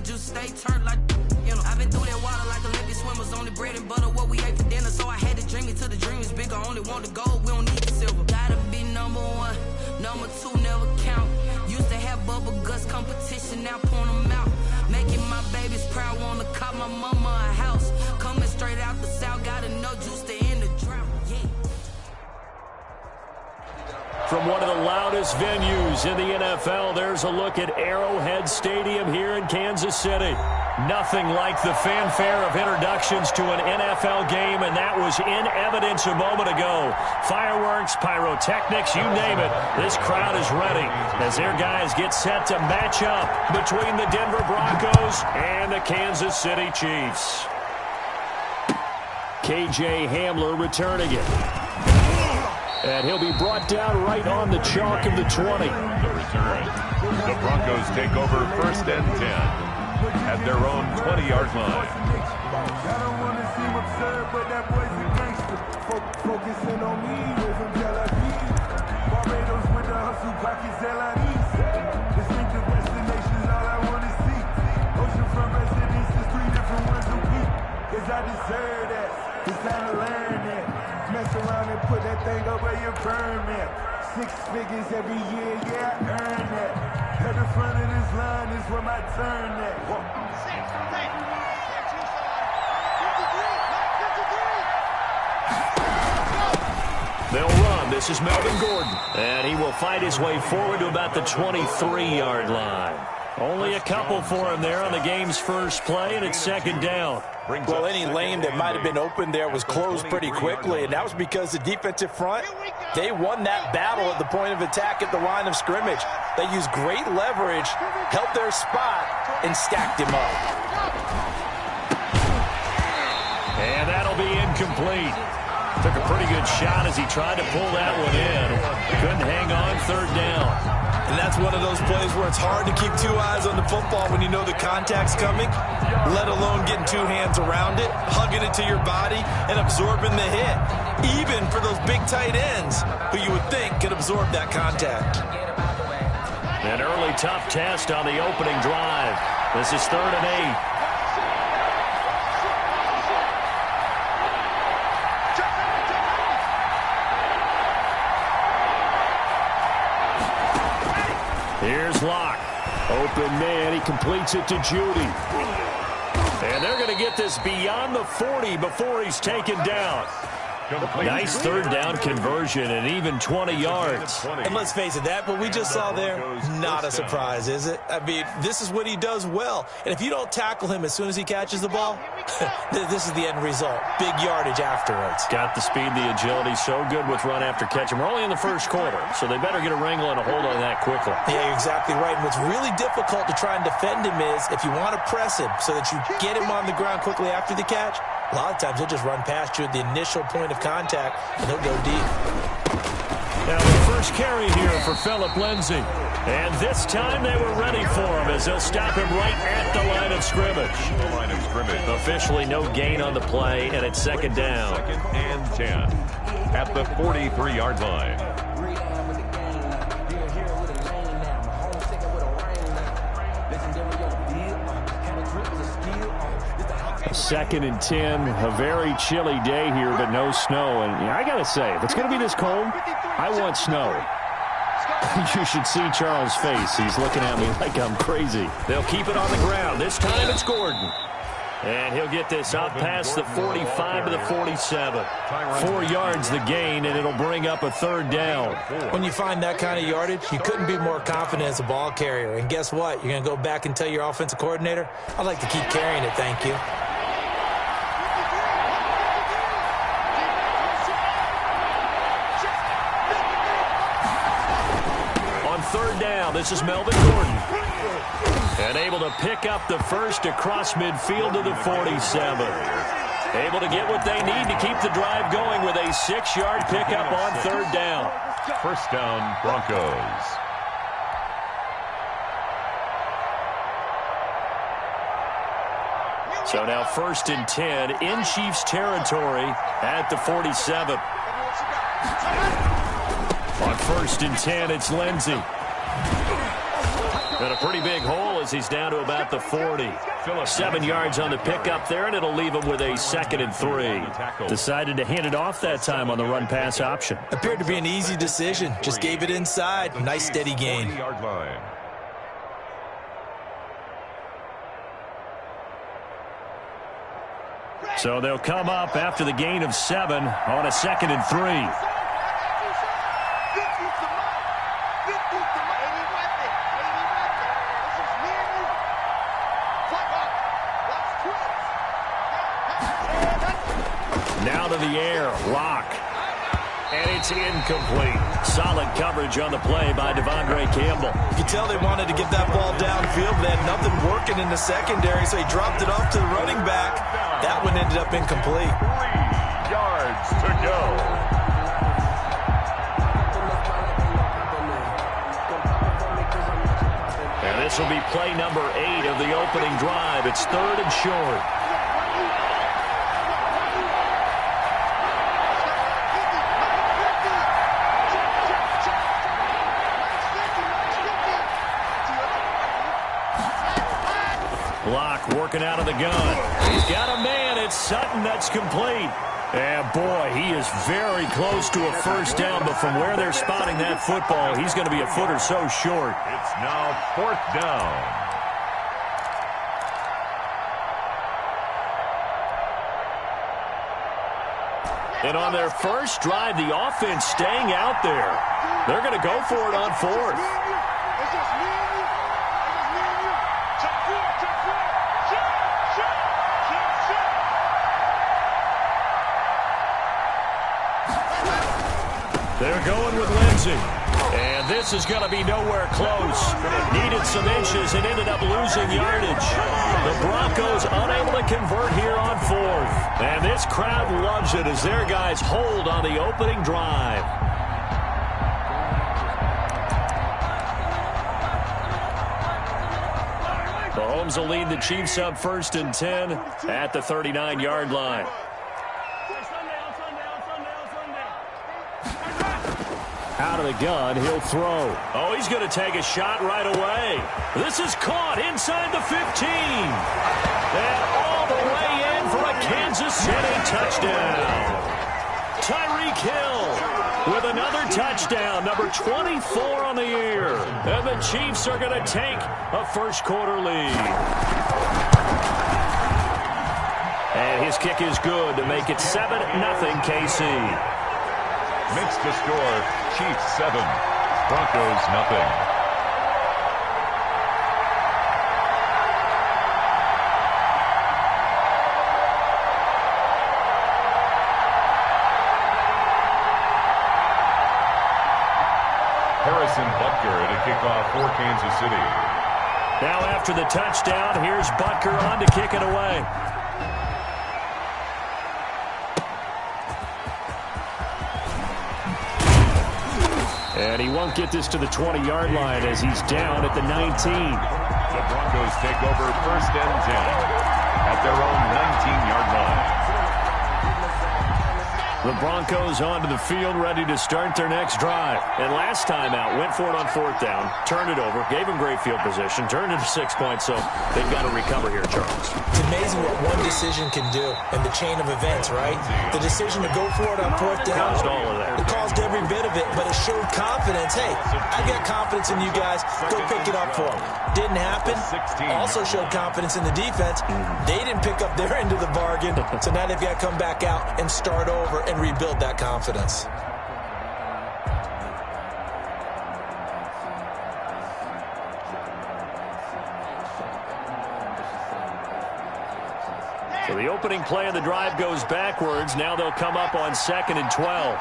juice stay turned like, you know. I've been through that water like Olympic swimmers. Only bread and butter, what we ate for dinner. So I had to dream it till the dream is bigger. Only want the gold, we don't need the silver. Gotta be number one, number two never count. Used to have bubble guts competition, now point them out. Making my babies proud, wanna cop my mama a house. Coming straight out the south, gotta know juice to end the drought. Yeah. From one of the loudest venues in the NFL, there's a look at Arrowhead Stadium here in Kansas City. Nothing like the fanfare of introductions to an NFL game, and that was in evidence a moment ago. Fireworks, pyrotechnics, you name it. This crowd is ready as their guys get set to match up between the Denver Broncos and the Kansas City Chiefs. KJ Hamler returning it. And he'll be brought down right on the chalk of the 20. The return. The Broncos take over 1st and 10 at their own 20-yard line. I don't want to seem absurd, but that boy's a gangster. Focusing on me, with him Tel Aviv. Barbados with the hustle, pockets LIDs. Distinctive destinations, all I want to see. Oceanfront residences, 3 different ones a week. Cause I deserve that. It's time to learn that. Mess around and put that thing up where you burn that. 6 figures every year, yeah, I earn that. At the front of this line is where my turn at. They'll run. This is Melvin Gordon. And he will fight his way forward to about the 23-yard line. Only a couple for him there on the game's first play, and it's 2nd down. Well, any lane that might have been open there was closed pretty quickly, and that was because the defensive front, they won that battle at the point of attack at the line of scrimmage. They used great leverage, held their spot, and stacked him up. And that'll be incomplete. Took a pretty good shot as he tried to pull that one in. Couldn't hang on, 3rd down. And that's one of those plays where it's hard to keep 2 eyes on the football when you know the contact's coming, let alone getting 2 hands around it, hugging it to your body, and absorbing the hit. Even for those big tight ends who you would think could absorb that contact. An early tough test on the opening drive. This is 3rd and 8. Here's Locke. Open man. He completes it to Judy. And they're going to get this beyond the 40 before he's taken down. Nice 3rd down conversion and even 20 yards. And let's face it, that what we just saw there, not a surprise, is it? I mean, this is what he does well. And if you don't tackle him as soon as he catches the ball, this is the end result. Big yardage afterwards. Got the speed, the agility, so good with run after catch. And we're only in the 1st quarter, so they better get a wrangle and a hold on that quickly. Yeah, you're exactly right. And what's really difficult to try and defend him is if you want to press him so that you get him on the ground quickly after the catch, a lot of times he'll just run past you at the initial point of contact, and he'll go deep. Now the first carry here for Phillip Lindsay. And this time they were ready for him as they'll stop him right at the line of scrimmage. The line of scrimmage. Officially no gain on the play, and it's 2nd down. 2nd and 10 at the 43-yard line. 2nd and 10, a very chilly day here, but no snow. And I got to say, if it's going to be this cold, I want snow. You should see Charles' face. He's looking at me like I'm crazy. They'll keep it on the ground. This time it's Gordon. And he'll get this up past the 45 to the 47. 4 yards the gain, and it'll bring up a 3rd down. When you find that kind of yardage, you couldn't be more confident as a ball carrier. And guess what? You're going to go back and tell your offensive coordinator, I'd like to keep carrying it, thank you. On 3rd down, this is Melvin Gordon. And able to pick up the first across midfield to the 47. Able to get what they need to keep the drive going with a 6-yard pickup on 3rd down. 1st down, Broncos. So now 1st and 10 in Chiefs territory at the 47. On 1st and 10, it's Lindsay. And a pretty big hole as he's down to about the 40. 7 yards on the pickup there, and it'll leave him with a 2nd and 3. Decided to hand it off that time on the run-pass option. Appeared to be an easy decision. Just gave it inside. Nice, steady gain. So they'll come up after the gain of 7 on a 2nd and 3. Now to the air, Lock. And it's incomplete. Solid coverage on the play by Devondre Campbell. You can tell they wanted to get that ball downfield, but they had nothing working in the secondary, so he dropped it off to the running back. That one ended up incomplete. 3 yards to go. And this will be play number 8 of the opening drive. It's 3rd and short. Block working out of the gun. He's got a man. It's Sutton. That's complete. And boy, he is very close to a first down, but from where they're spotting that football, he's going to be a foot or so short. It's now 4th down. And on their first drive, the offense staying out there. They're going to go for it on 4th. They're going with Lindsey. And this is going to be nowhere close. Needed some inches and ended up losing yardage. The Broncos unable to convert here on 4th. And this crowd loves it as their guys hold on the opening drive. Mahomes will lead the Chiefs up 1st and 10 at the 39-yard line. Out of the gun, he'll throw. Oh, he's going to take a shot right away. This is caught inside the 15. And all the way in for a Kansas City touchdown. Tyreek Hill with another touchdown, number 24 on the year. And the Chiefs are going to take a first-quarter lead. And his kick is good to make it 7-0 KC. Makes the score Chiefs 7, Broncos nothing. Harrison Butker at a kickoff for Kansas City. Now after the touchdown, here's Butker on to kick it away. And he won't get this to the 20-yard line as he's down at the 19. The Broncos take over 1st and 10 at their own 19-yard line. The Broncos onto the field, ready to start their next drive. And last time out, went for it on 4th down, turned it over, gave him great field position, turned it to 6 points, so they've got to recover here, Charles. It's amazing what one decision can do in the chain of events, right? The decision to go for it on 4th down. Caused all of that. It caused every bit of it, but it showed confidence. Hey, I got confidence in you guys. Go pick it up for them. Didn't happen. Also showed confidence in the defense. They didn't pick up their end of the bargain, so now they've got to come back out and start over and rebuild that confidence. So the opening play of the drive goes backwards. Now they'll come up on 2nd and 12.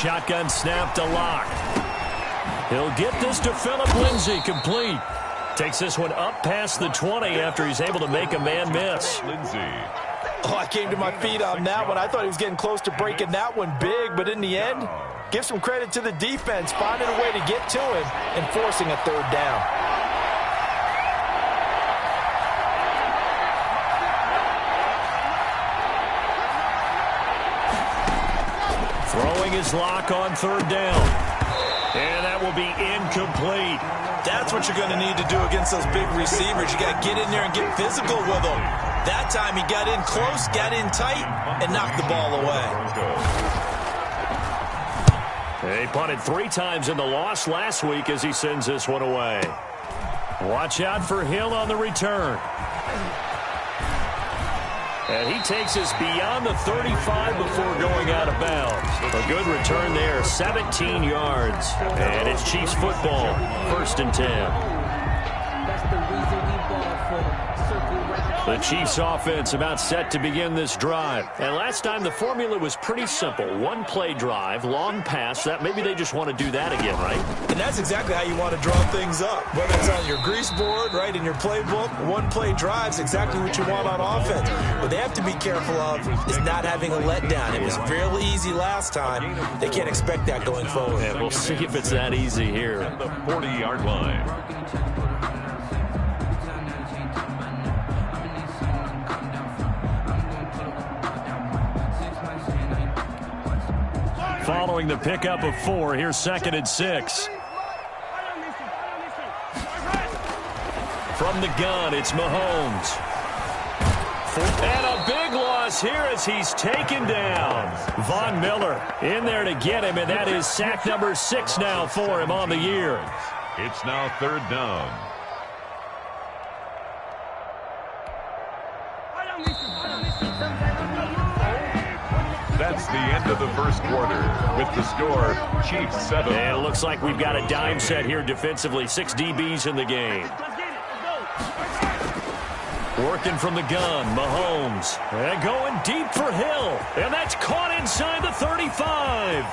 Shotgun snap to Lock. He'll get this to Phillip Lindsay, complete. Takes this one up past the 20 after he's able to make a man miss. Lindsay. Oh, I came to my feet on that one. I thought he was getting close to breaking that one big, but in the end, give some credit to the defense, finding a way to get to him and forcing a 3rd down. Throwing his Lock on 3rd down. And that will be incomplete. That's what you're going to need to do against those big receivers. You got to get in there and get physical with them. That time he got in close, got in tight, and knocked the ball away. They punted 3 times in the loss last week as he sends this one away. Watch out for Hill on the return. And he takes us beyond the 35 before going out of bounds. A good return there, 17 yards. And it's Chiefs football, 1st and 10. The Chiefs offense about set to begin this drive. And last time the formula was pretty simple. 1-play drive, long pass. That maybe they just want to do that again, right? And that's exactly how you want to draw things up. Whether it's on your grease board, right, in your playbook, 1-play drive's exactly what you want on offense. What they have to be careful of is not having a letdown. It was fairly easy last time. They can't expect that going forward. And we'll see if it's that easy here. At the 40-yard line. Following the pickup of 4, here's 2nd and 6. From the gun, it's Mahomes. And a big loss here as he's taken down. Von Miller in there to get him, and that is sack number 6 now for him on the year. It's now 3rd down. That's the end of the first quarter. With the score, Chiefs 7. And it looks like we've got a dime set here defensively. 6 DBs in the game. Working from the gun, Mahomes. And going deep for Hill. And that's caught inside the 35.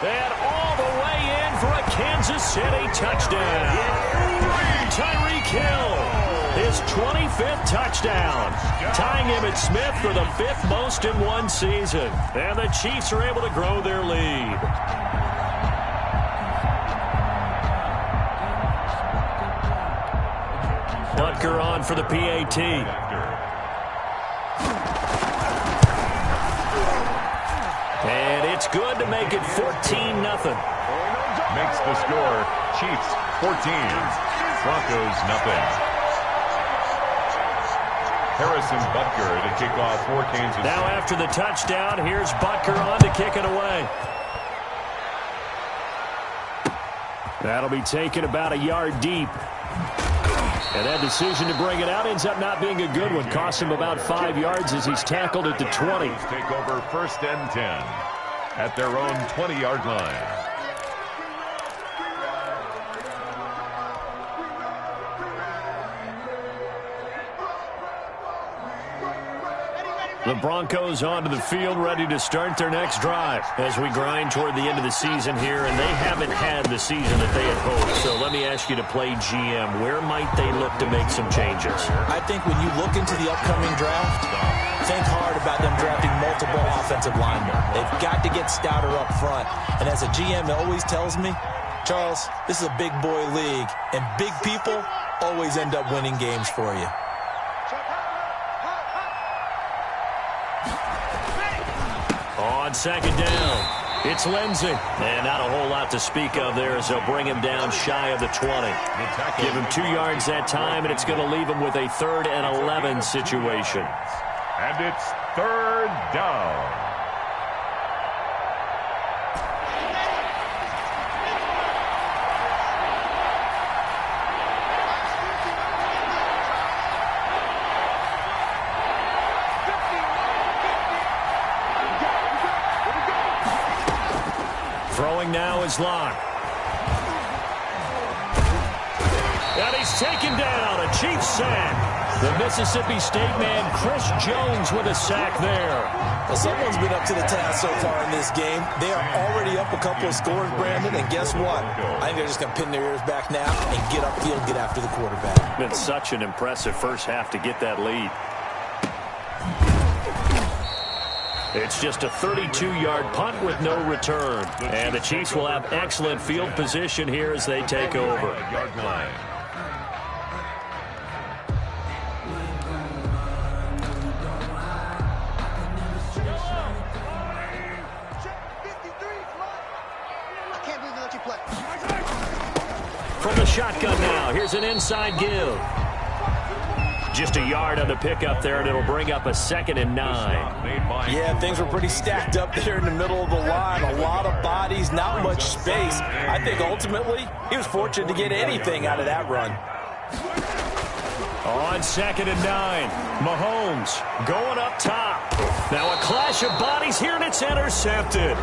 And all the way in for a Kansas City touchdown. Tyreek Hill. His 25th touchdown, tying Emmitt Smith for the 5th most in one season. And the Chiefs are able to grow their lead. Butker on for the PAT. And it's good to make it 14-0. Makes the score, Chiefs 14, Broncos nothing. Harrison Butker to kick off for Kansas City. Now after the touchdown, here's Butker on to kick it away. That'll be taken about a yard deep. And that decision to bring it out ends up not being a good one. Costs him about 5 yards as he's tackled at the 20. Take over 1st and 10 at their own 20-yard line. The Broncos onto the field, ready to start their next drive as we grind toward the end of the season here, and they haven't had the season that they had hoped. So let me ask you to play GM. Where might they look to make some changes? I think when you look into the upcoming draft, think hard about them drafting multiple offensive linemen. They've got to get stouter up front. And as a GM, it always tells me, Charles, this is a big boy league, and big people always end up winning games for you. On 2nd down, it's Lindsey. And not a whole lot to speak of there as they'll bring him down shy of the 20. Give him 2 yards that time, and it's going to leave him with a 3rd and 11 situation. And it's 3rd down. Throwing now is Locke. And he's taken down, a Chiefs sack. The Mississippi State man, Chris Jones, with a sack there. Well, someone's been up to the task so far in this game. They are already up a couple of scores, Brandon, and guess what? I think they're just going to pin their ears back now and get upfield, get after the quarterback. Been such an impressive first half to get that lead. It's just a 32-yard punt with no return. And the Chiefs will have excellent field position here as they take over. Yard line. I can't believe they let you play. From the shotgun now, here's an inside give. Just a yard on the pickup there, and it'll bring up a 2nd and 9. Yeah, things were pretty stacked up there in the middle of the line. A lot of bodies, not much space. I think ultimately he was fortunate to get anything out of that run. On 2nd and 9, Mahomes going up top. Now a clash of bodies here, and it's intercepted.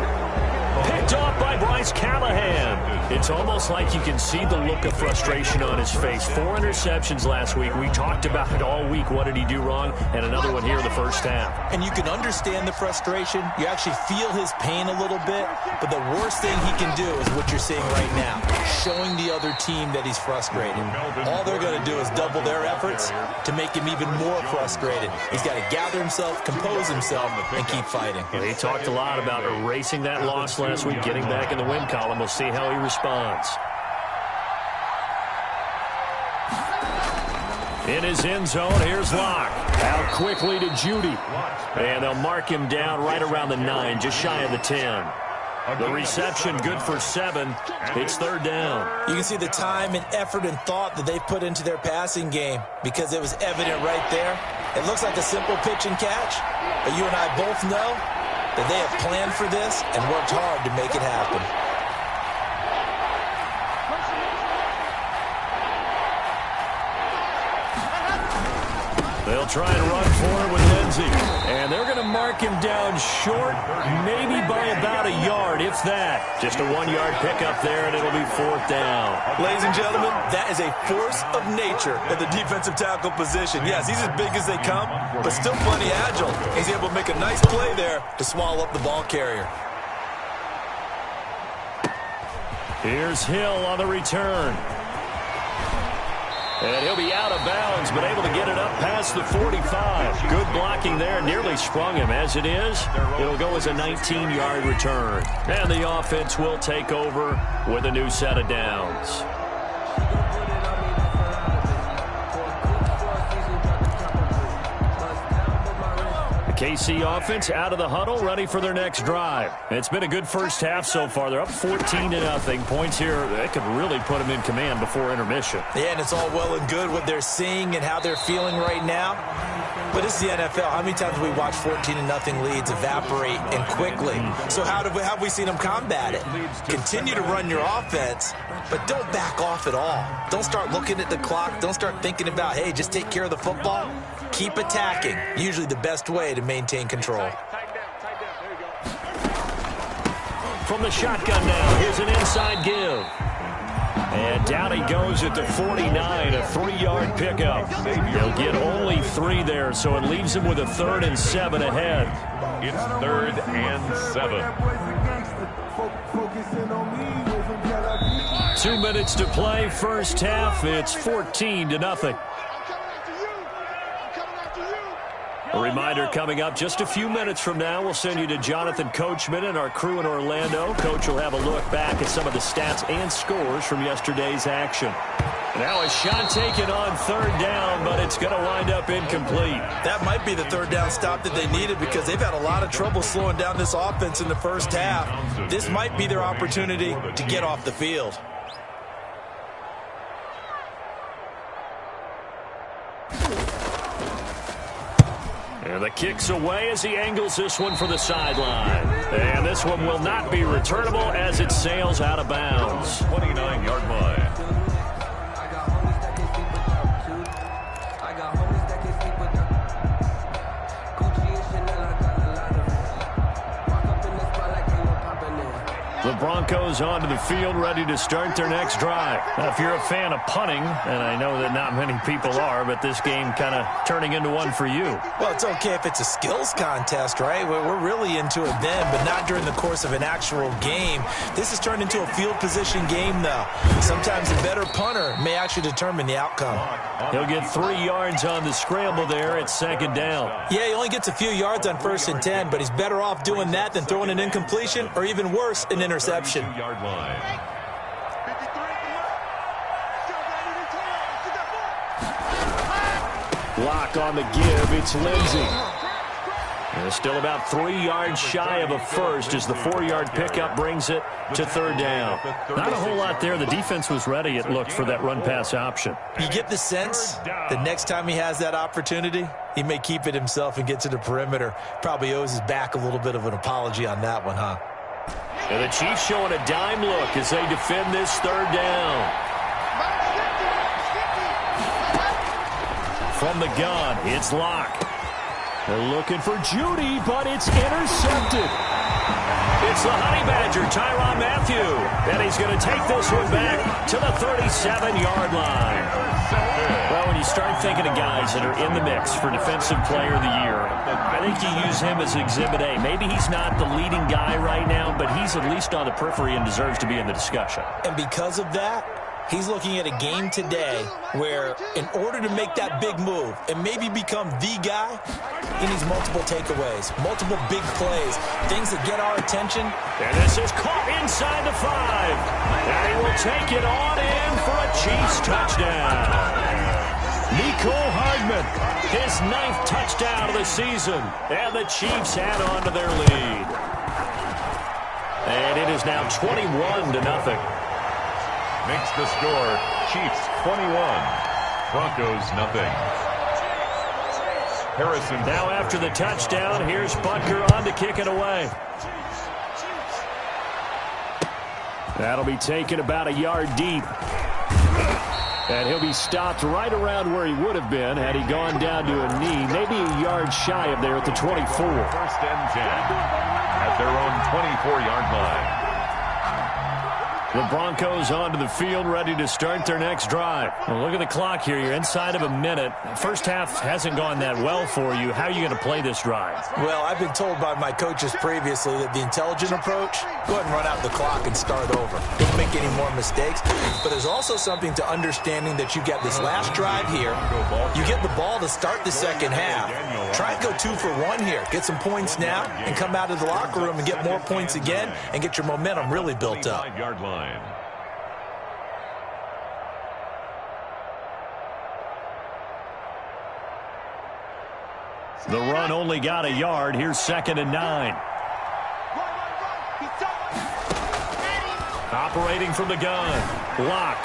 Picked off by Bryce Callahan. It's almost like you can see the look of frustration on his face. 4 interceptions last week. We talked about it all week. What did he do wrong? And another one here in the first half. And you can understand the frustration. You actually feel his pain a little bit. But the worst thing he can do is what you're seeing right now, showing the other team that he's frustrated. All they're going to do is double their efforts to make him even more frustrated. He's got to gather himself, compose himself, and keep fighting. Well, he talked a lot about erasing that loss last week, getting back in the win column. We'll see how he responds. In his end zone, here's Locke. Out quickly to Judy. And they'll mark him down right around the 9, just shy of the 10. The reception good for 7. It's 3rd down. You can see the time and effort and thought that they put into their passing game because it was evident right there. It looks like a simple pitch and catch, but you and I both know that they have planned for this and worked hard to make it happen. They'll try and run for it with Lindsey. And they're going to mark him down short, maybe by about a yard, if that. Just a 1-yard pickup there, and it'll be 4th down. Ladies and gentlemen, that is a force of nature at the defensive tackle position. Yes, he's as big as they come, but still plenty agile. He's able to make a nice play there to swallow up the ball carrier. Here's Hill on the return. And he'll be out of bounds, but able to get it up past the 45. Good blocking there, nearly sprung him. As it is, it'll go as a 19-yard return. And the offense will take over with a new set of downs. KC offense out of the huddle, ready for their next drive. It's been a good first half so far. They're up 14-0. Points here, that could really put them in command before intermission. Yeah, and it's all well and good what they're seeing and how they're feeling right now. But it's the NFL. How many times have we watched 14-0 leads evaporate and quickly? So how have we seen them combat it? Continue to run your offense, but don't back off at all. Don't start looking at the clock. Don't start thinking about, hey, just take care of the football. Keep attacking. Usually the best way to maintain control. From the shotgun now, here's an inside give. And down he goes at the 49, a 3-yard pickup. They'll get only 3 there, so it leaves him with a 3rd and 7 ahead. It's 3rd and 7. 2 minutes to play, first half. It's 14-0. A reminder coming up just a few minutes from now, we'll send you to Jonathan Coachman and our crew in Orlando. Coach will have a look back at some of the stats and scores from yesterday's action. Now a shot taken on 3rd down, but it's going to wind up incomplete. That might be the 3rd down stop that they needed because they've had a lot of trouble slowing down this offense in the first half. This might be their opportunity to get off the field. And the kick's away as he angles this one for the sideline. And this one will not be returnable as it sails out of bounds. 29-yard line. The Broncos onto the field, ready to start their next drive. Now, if you're a fan of punting, and I know that not many people are, but this game kind of turning into one for you. Well, it's okay if it's a skills contest, right? We're really into it then, but not during the course of an actual game. This has turned into a field position game, though. Sometimes a better punter may actually determine the outcome. He'll get 3 yards on the scramble there at 2nd down. Yeah, he only gets a few yards on 1st and 10, but he's better off doing that than throwing an incompletion or even worse, an interception. Yard line. Lock on the give. It's Lindsey. And still about 3 yards shy of a first as the 4-yard pickup brings it to third down. Not a whole lot there. The defense was ready, it looked, for that run-pass option. You get the sense the next time he has that opportunity, he may keep it himself and get to the perimeter. Probably owes his back a little bit of an apology on that one, huh? And the Chiefs showing a dime look as they defend this third down. From the gun, it's Locke. They're looking for Judy, but it's intercepted. It's the Honey Badger, Tyrann Mathieu, and he's going to take this one back to the 37-yard line. Well, when you start thinking of guys that are in the mix for Defensive Player of the Year, I think you use him as Exhibit A. Maybe he's not the leading guy right now, but he's at least on the periphery and deserves to be in the discussion. And because of that, he's looking at a game today where in order to make that big move and maybe become the guy, he needs multiple takeaways, multiple big plays, things that get our attention. And this is caught inside the 5. And he will take it on in for a Chiefs touchdown. Nicole Hardman, his 9th touchdown of the season. And the Chiefs add on to their lead. And it is now 21-0. Makes the score Chiefs 21, Broncos nothing. Harrison. Now after the touchdown, here's Butker on to kick it away. That'll be taken about a yard deep. And he'll be stopped right around where he would have been had he gone down to a knee, maybe a yard shy of there at the 24. First and 10 at their own 24-yard line. The Broncos onto the field, ready to start their next drive. Well, look at the clock here. You're inside of a minute. First half hasn't gone that well for you. How are you going to play this drive? Well, I've been told by my coaches previously that the intelligent approach, go ahead and run out the clock and start over. Don't make any more mistakes. But there's also something to understanding that you get this last drive here. You get the ball to start the second half. Try and go 2 for 1 here. Get some points now and come out of the locker room and get more points again and get your momentum really built up. 5-yard line. The run only got a yard. Here's 2nd and 9. Operating from the gun. Locke.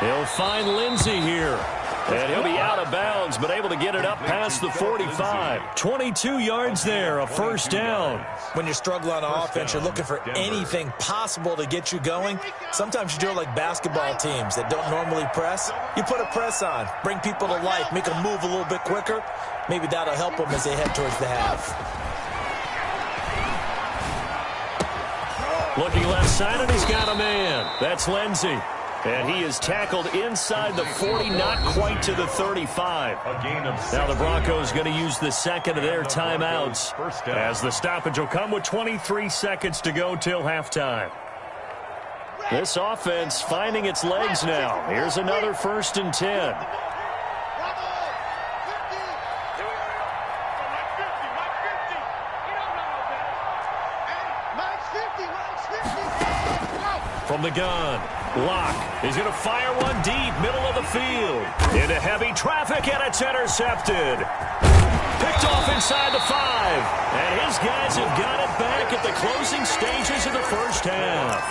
He'll find Lindsey here. And he'll be out of bounds, but able to get it up past the 45. 22 yards there, a first down. When you're struggling on offense, you're looking for anything possible to get you going. Sometimes you do it like basketball teams that don't normally press. You put a press on, bring people to life, make them move a little bit quicker. Maybe that'll help them as they head towards the half. Looking left side, and he's got a man. That's Lindsey. And he is tackled inside the 40, not quite to the 35. Now the Broncos going to use the second of their timeouts as the stoppage will come with 23 seconds to go till halftime. This offense finding its legs now. Here's another 1st and 10. From the gun, Locke is going to fire one deep, middle of the field. Into heavy traffic, and it's intercepted. Picked off inside the 5. And his guys have got it back at the closing stages of the first half.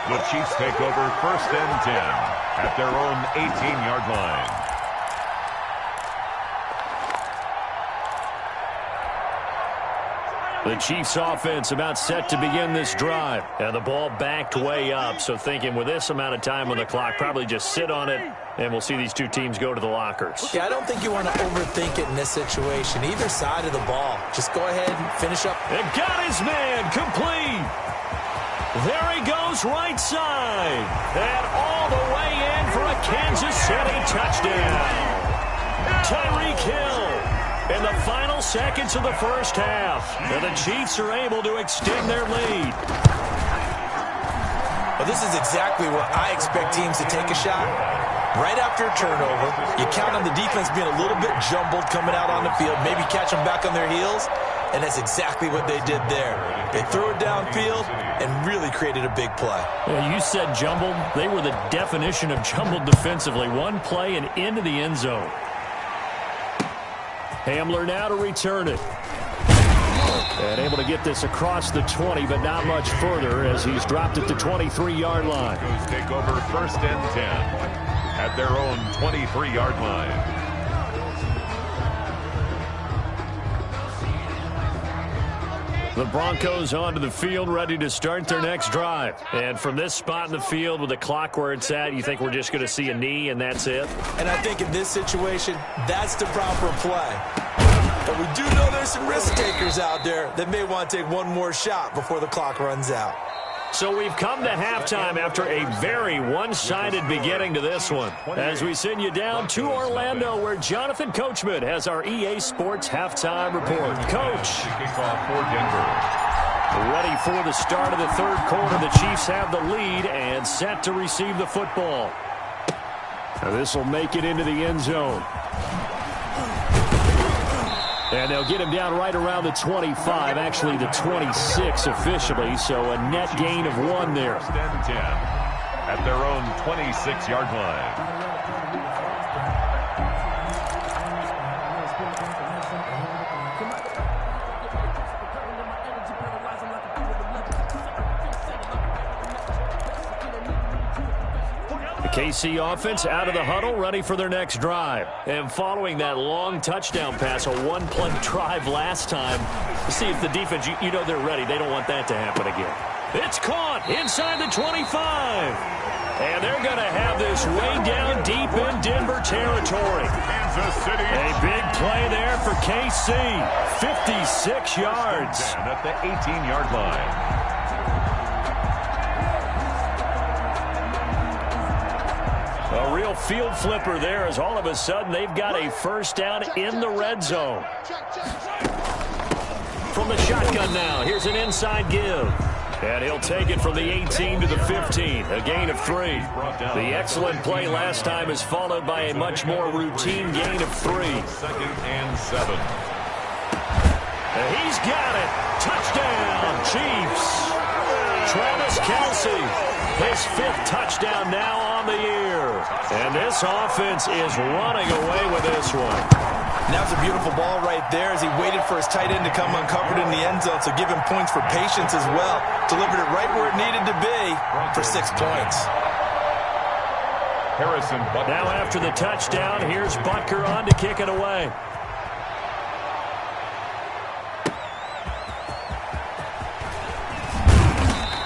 The Chiefs take over 1st and 10 at their own 18-yard line. The Chiefs offense about set to begin this drive. And the ball backed way up. So thinking with this amount of time on the clock, probably just sit on it, and we'll see these two teams go to the lockers. Yeah, I don't think you want to overthink it in this situation. Either side of the ball. Just go ahead and finish up. And got his man complete. There he goes right side. And all the way in for a Kansas City touchdown. Tyreek Hill. In the final seconds of the first half, and the Chiefs are able to extend their lead. Well, this is exactly where I expect teams to take a shot. Right after a turnover, you count on the defense being a little bit jumbled coming out on the field, maybe catch them back on their heels, and that's exactly what they did there. They threw it downfield and really created a big play. Well, you said jumbled. They were the definition of jumbled defensively. One play and into the end zone. Hamler now to return it. And able to get this across the 20, but not much further as he's dropped it to 23-yard line. Broncos take over 1st and 10 at their own 23-yard line. The Broncos onto the field, ready to start their next drive. And from this spot in the field with the clock where it's at, you think we're just going to see a knee and that's it? And I think in this situation, that's the proper play. But we do know there's some risk takers out there that may want to take one more shot before the clock runs out. So we've come to halftime after a very one-sided beginning to this one. As we send you down to Orlando, where Jonathan Coachman has our EA Sports halftime report. Coach. Kickoff for Denver. Ready for the start of the third quarter. The Chiefs have the lead and set to receive the football. Now this will make it into the end zone. And they'll get him down right around the 25, actually the 26 officially, so a net gain of 1 there. 1st and 10 at their own 26-yard line. KC offense out of the huddle, ready for their next drive. And following that long touchdown pass, a one-play drive last time, to see if the defense, you know they're ready. They don't want that to happen again. It's caught inside the 25. And they're going to have this way down deep in Denver territory. Kansas City. A big play there for KC. 56 yards. At the 18-yard line. A real field flipper there as all of a sudden they've got a first down in the red zone. From the shotgun now, here's an inside give. And he'll take it from the 18 to the 15, a gain of 3. The excellent play last time is followed by a much more routine gain of 3. 2nd and 7. And he's got it. Touchdown, Chiefs. Travis Kelce, his 5th touchdown now on the year. And this offense is running away with this one. That's a beautiful ball right there as he waited for his tight end to come uncovered in the end zone, so give him points for patience as well. Delivered it right where it needed to be for 6 points. Harrison Butker. Now after the touchdown, here's Butker on to kick it away.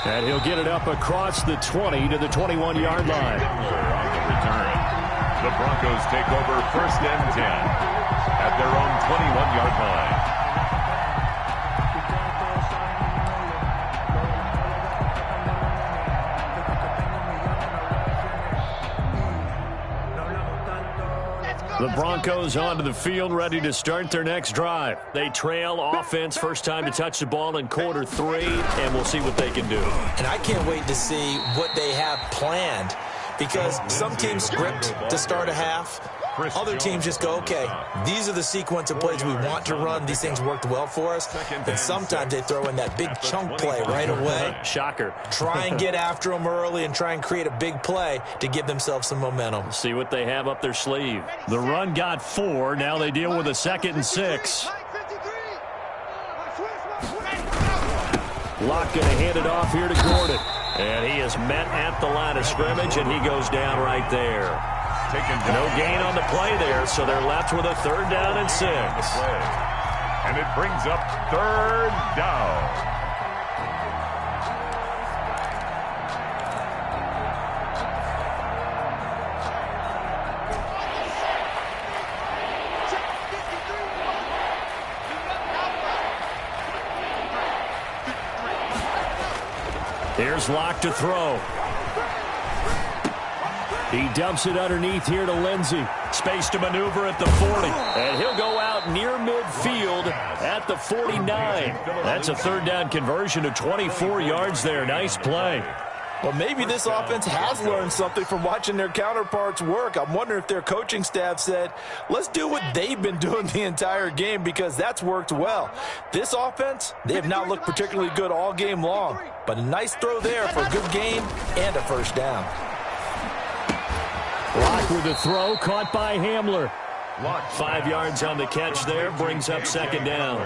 And he'll get it up across the 20 to the 21-yard line. On the return. The Broncos take over 1st and 10 at their own 21-yard line. The Broncos onto the field, ready to start their next drive. They trail offense, first time to touch the ball in quarter 3, and we'll see what they can do. And I can't wait to see what they have planned, because some teams script to start a half. Other teams just go, okay, these are the sequence of plays we want to run. These things worked well for us. And sometimes they throw in that big chunk play right away. Shocker. Try and get after them early and try and create a big play to give themselves some momentum. See what they have up their sleeve. The run got 4. Now they deal with a 2nd and 6. Locke going to hand it off here to Gordon. And he is met at the line of scrimmage, and he goes down right there. No gain on the play there, so they're left with a 3rd down and 6. And it brings up 3rd down. Here's Locke to throw. He dumps it underneath here to Lindsey. Space to maneuver at the 40. And he'll go out near midfield at the 49. That's a 3rd down conversion of 24 yards there. Nice play. Well, maybe this offense has learned something from watching their counterparts work. I'm wondering if their coaching staff said, let's do what they've been doing the entire game, because that's worked well. This offense, they have not looked particularly good all game long. But a nice throw there for a good gain and a 1st down. Locke with the throw, caught by Hamler. 5 yards on the catch there, brings up second down.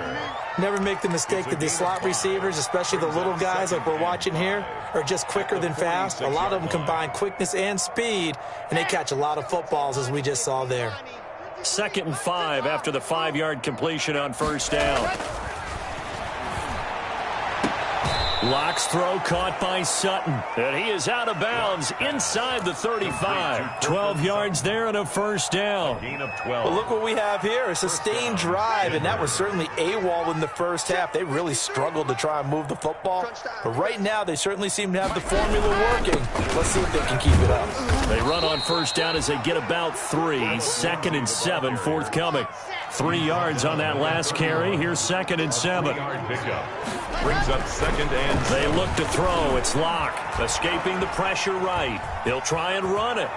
Never make the mistake that the slot receivers, especially the little guys like we're watching here, are just quicker than fast. A lot of them combine quickness and speed, and they catch a lot of footballs, as we just saw there. 2nd and 5 after the 5-yard completion on first down. Locke's throw caught by Sutton, and he is out of bounds inside the 35. 12 yards there and a first down. Gain of 12. Well, look what we have here. A sustained drive, and that was certainly AWOL in the first half. They really struggled to try and move the football. But right now, they certainly seem to have the formula working. Let's see if they can keep it up. They run on first down as they get about 3. 2nd and 7 forthcoming. 3 yards on that last carry. Here's 2nd and 7. Pickup. Brings up 2nd and 7. They look to throw. It's Locke escaping the pressure right. He'll try and run it.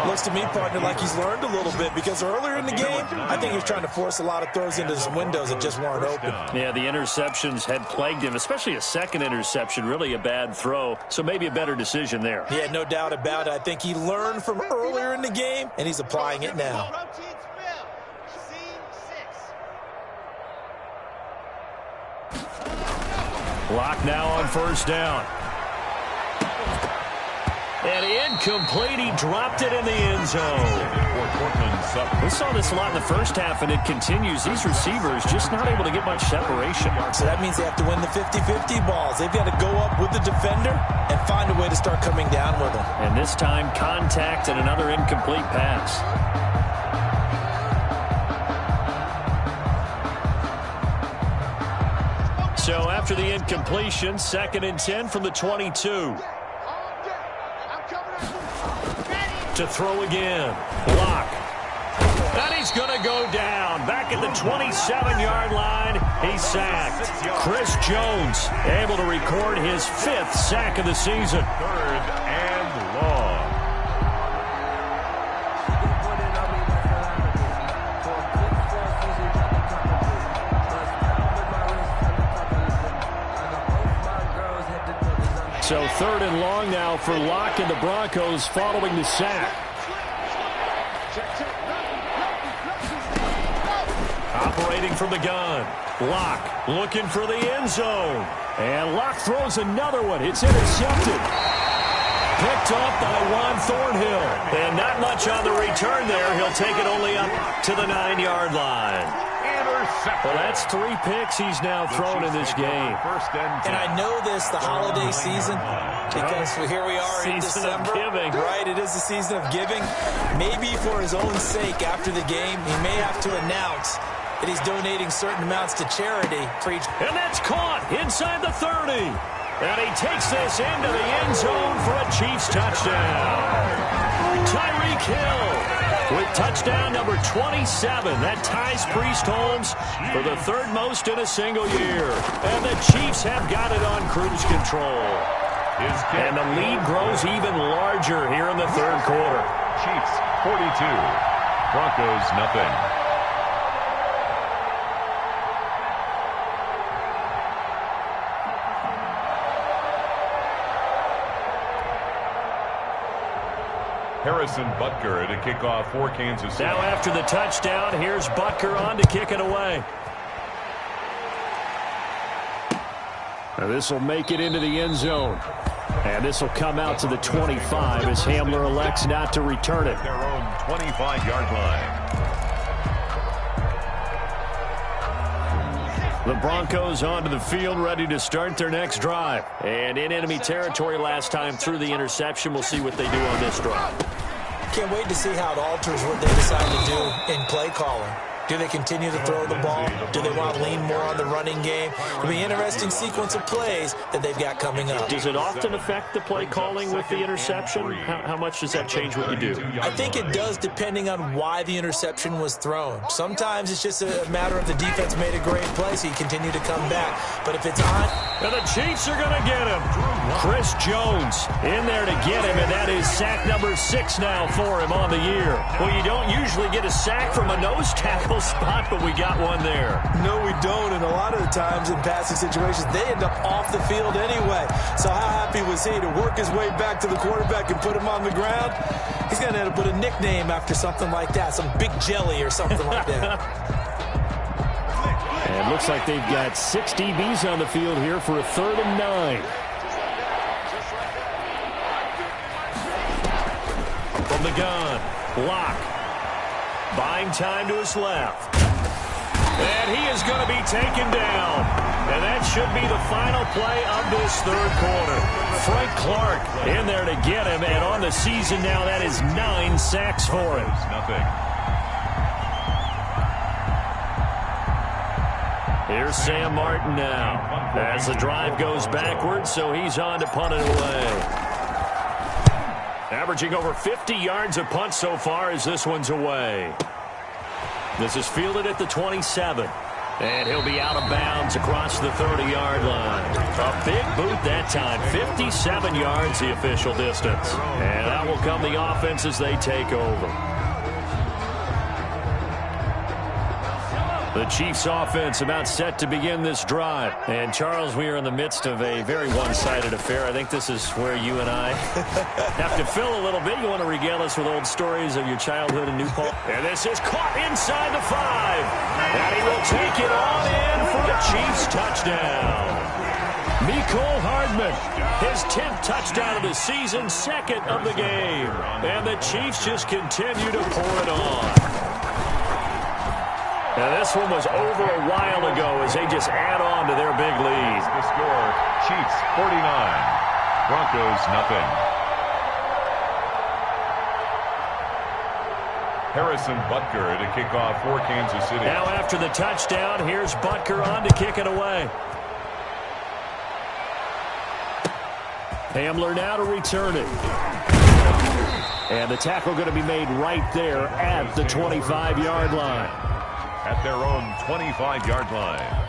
Looks to me, partner, like he's learned a little bit, because earlier in the game, I think he was trying to force a lot of throws into some windows that just weren't open. Yeah, the interceptions had plagued him, especially a second interception, really a bad throw, so maybe a better decision there. Yeah, no doubt about it. I think he learned from earlier in the game, and he's applying it now. Locke now on first down. And incomplete. He dropped it in the end zone. We saw this a lot in the first half, and it continues. These receivers just not able to get much separation. So that means they have to win the 50-50 balls. They've got to go up with the defender and find a way to start coming down with them. And this time, contact and another incomplete pass. So after the incompletion, 2nd and 10 from the 22. To throw again. Locke. And he's going to go down. Back at the 27-yard line. He's sacked. Chris Jones able to record his 5th sack of the season. 3rd and long. So 3rd and long now for Locke and the Broncos following the sack. Operating from the gun. Locke looking for the end zone. And Locke throws another one. It's intercepted. Picked off by Juan Thornhill. And not much on the return there. He'll take it only up to the 9-yard line. Well, that's 3 picks he's now thrown in this game. And I know this, the holiday season, because here we are in December. Right, it is the season of giving. Maybe for his own sake after the game, he may have to announce that he's donating certain amounts to charity. And that's caught inside the 30. And he takes this into the end zone for a Chiefs touchdown. Tyreek Hill with touchdown number 27. That ties Priest Holmes for the 3rd most in a single year. And the Chiefs have got it on cruise control. And the lead grows even larger here in the 3rd quarter. Chiefs 42. Broncos nothing. Harrison Butker to kick off for Kansas City. Now after the touchdown, here's Butker on to kick it away. Now this will make it into the end zone. And this will come out to the 25 as Hamler elects not to return it. Their own 25-yard line. The Broncos onto the field, ready to start their next drive. And in enemy territory last time through the interception. We'll see what they do on this drive. Can't wait to see how it alters what they decide to do in play calling. Do they continue to throw the ball? Do they want to lean more on the running game? It'll be an interesting sequence of plays that they've got coming up. Does it often affect the play calling with the interception? How much does that change what you do? I think it does, depending on why the interception was thrown. Sometimes it's just a matter of the defense made a great play, so you continue to come back. But if it's on... And the Chiefs are going to get him. Chris Jones in there to get him, and that is sack number 6 now for him on the year. Well, you don't usually get a sack from a nose tackle spot, but we got one there. No, we don't, and a lot of the times in passing situations, they end up off the field anyway. So how happy was he to work his way back to the quarterback and put him on the ground? He's going to end up with a nickname after something like that, some Big Jelly or something like that. And looks like they've got 6 DBs on the field here for a 3rd and 9. From the gun, block. Buying time to his left. And he is going to be taken down. And that should be the final play of this 3rd quarter. Frank Clark in there to get him. And on the season now, that is 9 sacks for him. Nothing. Here's Sam Martin now. As the drive goes backwards, so he's on to punt it away. Averaging over 50 yards a punt so far as this one's away. This is fielded at the 27. And he'll be out of bounds across the 30-yard line. A big boot that time. 57 yards the official distance. And that will come the offense as they take over. The Chiefs offense about set to begin this drive. And, Charles, we are in the midst of a very one-sided affair. I think this is where you and I have to fill a little bit. You want to regale us with old stories of your childhood in New Paltz? And this is caught inside the 5. And he will take it on in for a Chiefs touchdown. Mecole Hardman, his 10th touchdown of the season, 2nd of the game. And the Chiefs just continue to pour it on. Now, this one was over a while ago as they just add on to their big lead. The score, Chiefs 49, Broncos nothing. Harrison Butker to kick off for Kansas City. Now after the touchdown, here's Butker on to kick it away. Hamler now to return it. And the tackle going to be made right there at the 25-yard line. At their own 25-yard line.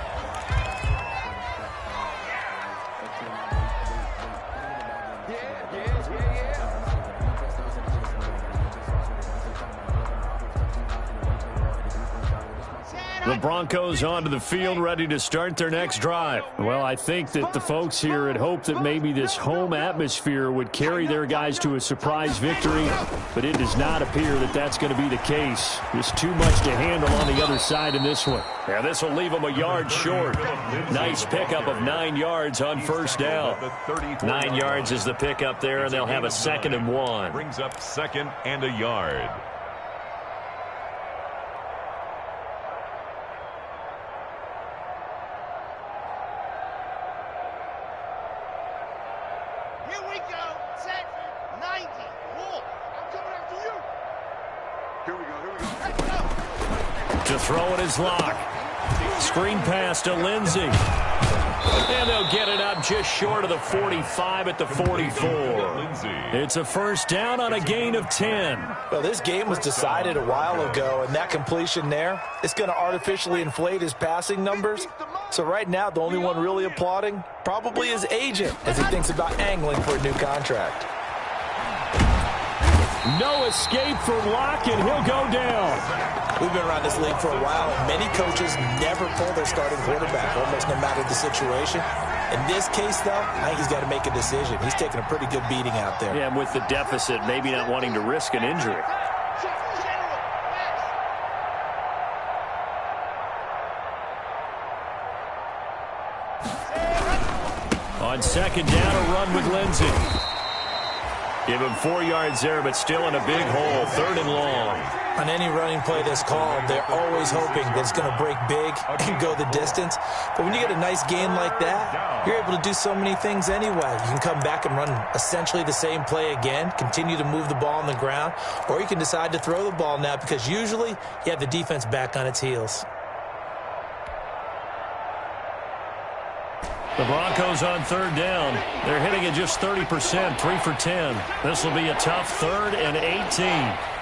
The Broncos onto the field, ready to start their next drive. Well, I think that the folks here had hoped that maybe this home atmosphere would carry their guys to a surprise victory, but it does not appear that that's going to be the case. There's too much to handle on the other side in this one. Yeah, this will leave them a yard short. Nice pickup of 9 yards on first down. 9 yards is the pickup there, and they'll have a 2nd and 1. Brings up 2nd and a yard. To throw it is Locke. Screen pass to Lindsey. And they'll get it up just short of the 45 at the 44. It's a first down on a gain of 10. Well, this game was decided a while ago, and that completion there, it's going to artificially inflate his passing numbers. So right now, the only one really applauding probably his agent as he thinks about angling for a new contract. No escape for Locke, and he'll go down. We've been around this league for a while, and many coaches never pull their starting quarterback, almost no matter the situation. In this case, though, I think he's got to make a decision. He's taking a pretty good beating out there. Yeah, with the deficit, maybe not wanting to risk an injury. On 2nd down, a run with Lindsey. Give him 4 yards there, but still in a big hole. 3rd and long. On any running play that's called, they're always hoping that it's going to break big and go the distance. But when you get a nice gain like that, you're able to do so many things anyway. You can come back and run essentially the same play again, continue to move the ball on the ground, or you can decide to throw the ball now because usually you have the defense back on its heels. The Broncos on 3rd down. They're hitting it just 30%, 3 for 10. This will be a tough 3rd and 18.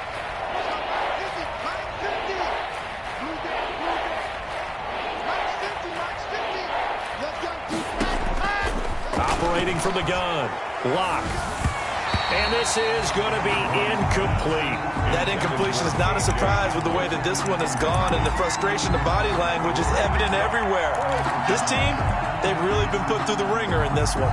Operating from the gun. Lock. And this is going to be incomplete. That incompletion is not a surprise with the way that this one has gone, and the frustration, the body language is evident everywhere. This team, they've really been put through the ringer in this one.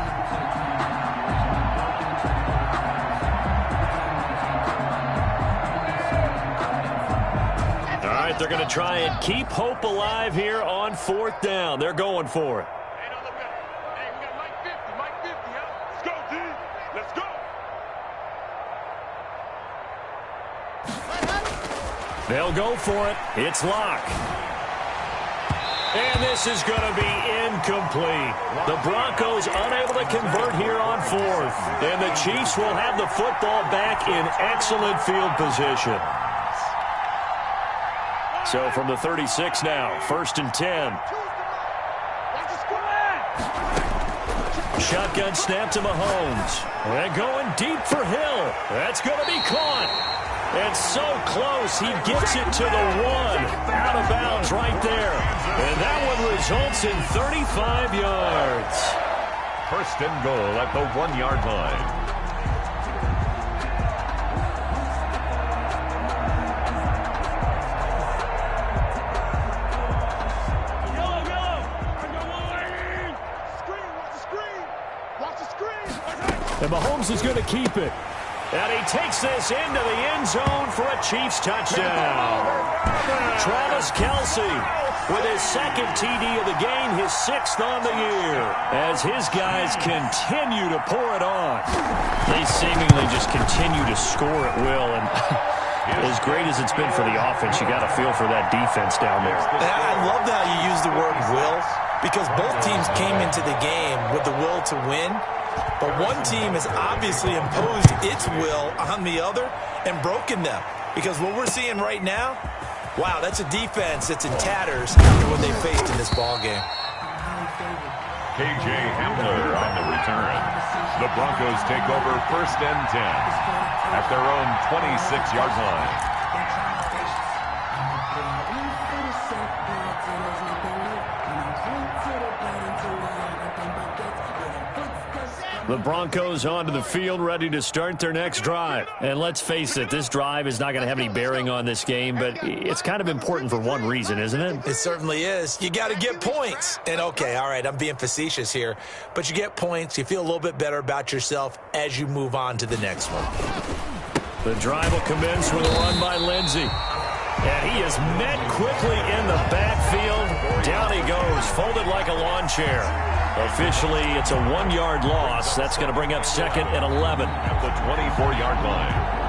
All right, they're going to try and keep hope alive here on 4th down. They're going for it. They'll go for it. It's Lock. And this is going to be incomplete. The Broncos unable to convert here on 4th. And the Chiefs will have the football back in excellent field position. So from the 36 now, 1st and 10. Shotgun snap to Mahomes. And going deep for Hill. That's going to be caught. And so close, he gets it to the 1. Out of bounds right there. And that one results in 35 yards. 1st and goal at the 1-yard line. And Mahomes is going to keep it. And he takes this into the end zone for a Chiefs touchdown. Travis Kelce with his 2nd TD of the game, his 6th on the year, as his guys continue to pour it on. They seemingly just continue to score at will, and as great as it's been for the offense, you got to feel for that defense down there. I love how you use the word will, because both teams came into the game with the will to win. But one team has obviously imposed its will on the other and broken them. Because what we're seeing right now, wow, that's a defense that's in tatters after what they faced in this ballgame. K.J. Hamler on the return. The Broncos take over 1st and 10 at their own 26-yard line. The Broncos onto the field, ready to start their next drive. And let's face it, this drive is not going to have any bearing on this game, but it's kind of important for one reason, isn't it? It certainly is. You got to get points. And okay, all right, I'm being facetious here, but you get points, you feel a little bit better about yourself as you move on to the next one. The drive will commence with a run by Lindsey. And he is met quickly in the backfield. Down he goes, folded like a lawn chair. Officially, it's a 1-yard loss. That's going to bring up 2nd and 11. At the 24-yard line.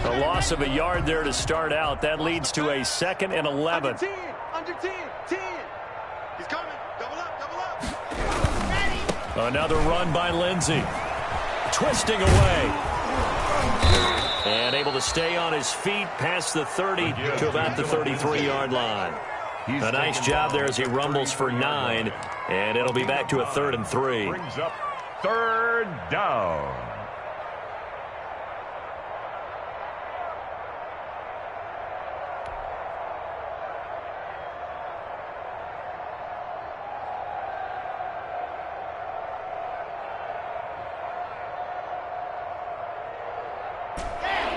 A loss of a yard there to start out. That leads to a 2nd and 11. Under 10. 10. He's coming. Double up. Another run by Lindsey. Twisting away. And able to stay on his feet past the 30 to about the 33-yard line. A nice job there as he rumbles for 9. And it'll be back to a 3rd and 3. Brings up 3rd down.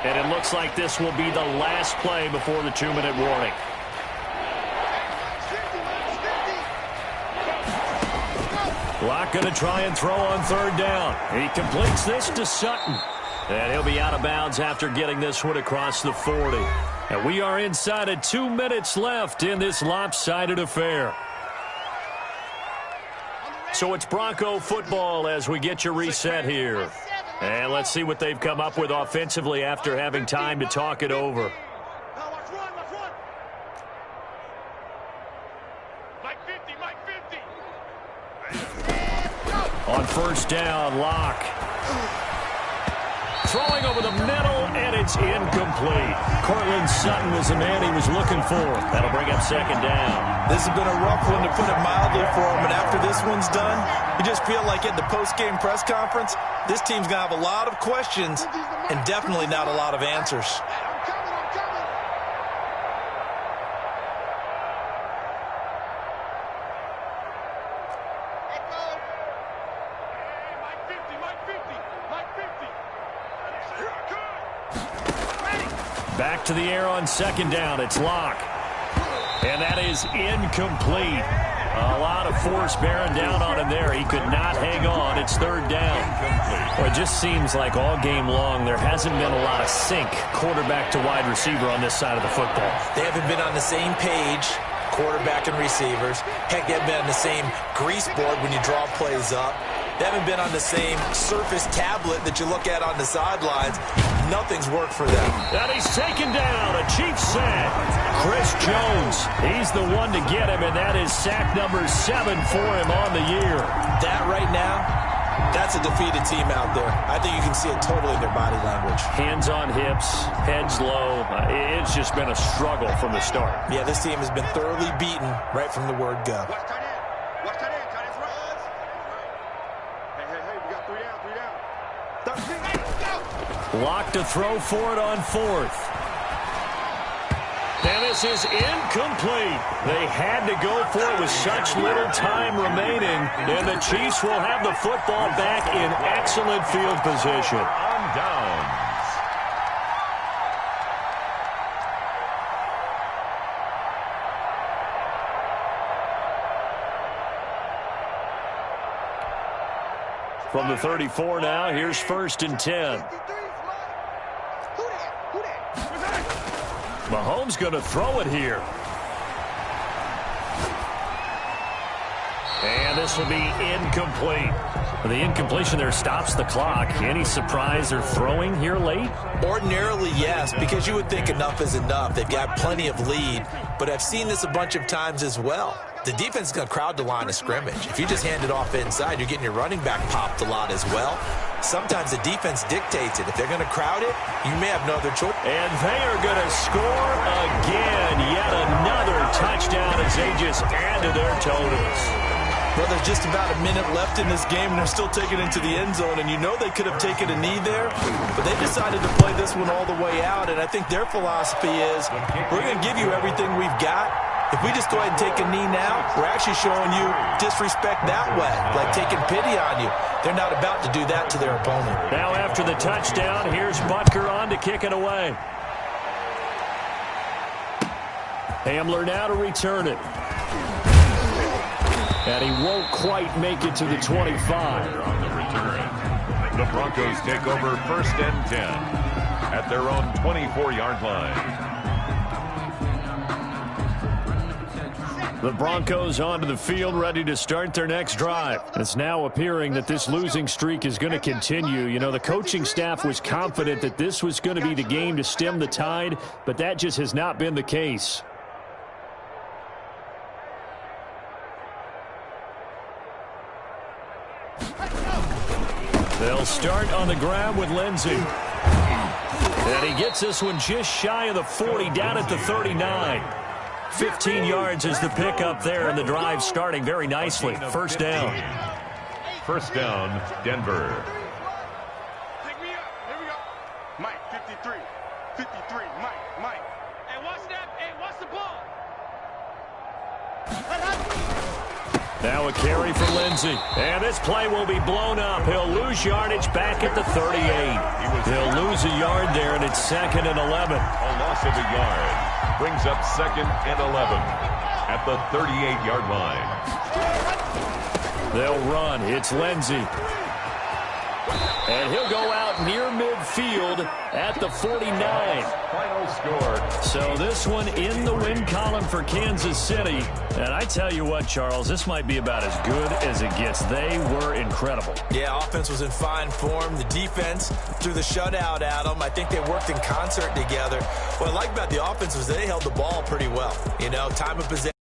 And it looks like this will be the last play before the 2-minute warning. Lock going to try and throw on 3rd down. He completes this to Sutton. And he'll be out of bounds after getting this one across the 40. And we are inside of 2 minutes left in this lopsided affair. So it's Bronco football as we get you reset here. And let's see what they've come up with offensively after having time to talk it over. On 1st down, Lock. Throwing over the middle, and it's incomplete. Cortland Sutton was the man he was looking for. That'll bring up second down. This has been a rough one, to put it mildly, for him. And after this one's done, you just feel like at the post-game press conference, this team's going to have a lot of questions and definitely not a lot of answers. Back to the air on second down. It's Locke. And that is incomplete. A lot of force bearing down on him there. He could not hang on. It's third down. Well, it just seems like all game long there hasn't been a lot of sync quarterback to wide receiver on this side of the football. They haven't been on the same page, quarterback and receivers. Heck, they haven't been on the same grease board when you draw plays up. They haven't been on the same surface tablet that you look at on the sidelines. Nothing's worked for them. And he's taken down. A Chiefs sack. Chris Jones, he's the one to get him, and that is sack number 7 for him on the year. That right now, that's a defeated team out there. I think you can see it totally in their body language. Hands on hips, heads low. It's just been a struggle from the start. Yeah, this team has been thoroughly beaten right from the word go. Watch tight end. Watch tight end. Tight end's right. Hey, we got 3 down, 3 down. Lock to throw for it on fourth. And this is incomplete. They had to go for it with such little time remaining. And the Chiefs will have the football back in excellent field position. On downs. From the 34 now, here's 1st and 10. Mahomes going to throw it here. And this will be incomplete. The incompletion there stops the clock. Any surprise they're throwing here late? Ordinarily, yes, because you would think enough is enough. They've got plenty of lead, but I've seen this a bunch of times as well. The defense is going to crowd the line of scrimmage. If you just hand it off inside, you're getting your running back popped a lot as well. Sometimes the defense dictates it. If they're going to crowd it, you may have no other choice. And they are going to score again. Yet another touchdown as they just add to their totals. Well, there's just about a minute left in this game, and they're still taking it into the end zone. And you know they could have taken a knee there, but they decided to play this one all the way out. And I think their philosophy is, we're going to give you everything we've got. If we just go ahead and take a knee now, we're actually showing you disrespect that way, like taking pity on you. They're not about to do that to their opponent. Now after the touchdown, here's Butker on to kick it away. Hamler now to return it. And he won't quite make it to the 25. On the return, the Broncos take over 1st and 10 at their own 24-yard line. The Broncos onto the field, ready to start their next drive. It's now appearing that this losing streak is going to continue. You know, the coaching staff was confident that this was going to be the game to stem the tide, but that just has not been the case. They'll start on the ground with Lindsey. And he gets this one just shy of the 40, down at the 39. 15 yards is the pickup there, and the drive starting very nicely. 1st down. 1st down, Denver. Pick me up. Here we go. Mike, 53. 53. Mike. Hey, watch that. Hey, watch the ball. Now a carry for Lindsey. And this play will be blown up. He'll lose yardage back at the 38. He'll lose a yard there, and it's 2nd and 11. A loss of a yard. Brings up 2nd and 11 at the 38-yard line. They'll run. It's Lindsey. And he'll go out near midfield at the 49. Final score. So this one in the win column for Kansas City. And I tell you what, Charles, this might be about as good as it gets. They were incredible. Yeah, offense was in fine form. The defense threw the shutout at them. I think they worked in concert together. What I like about the offense was they held the ball pretty well. You know, time of possession.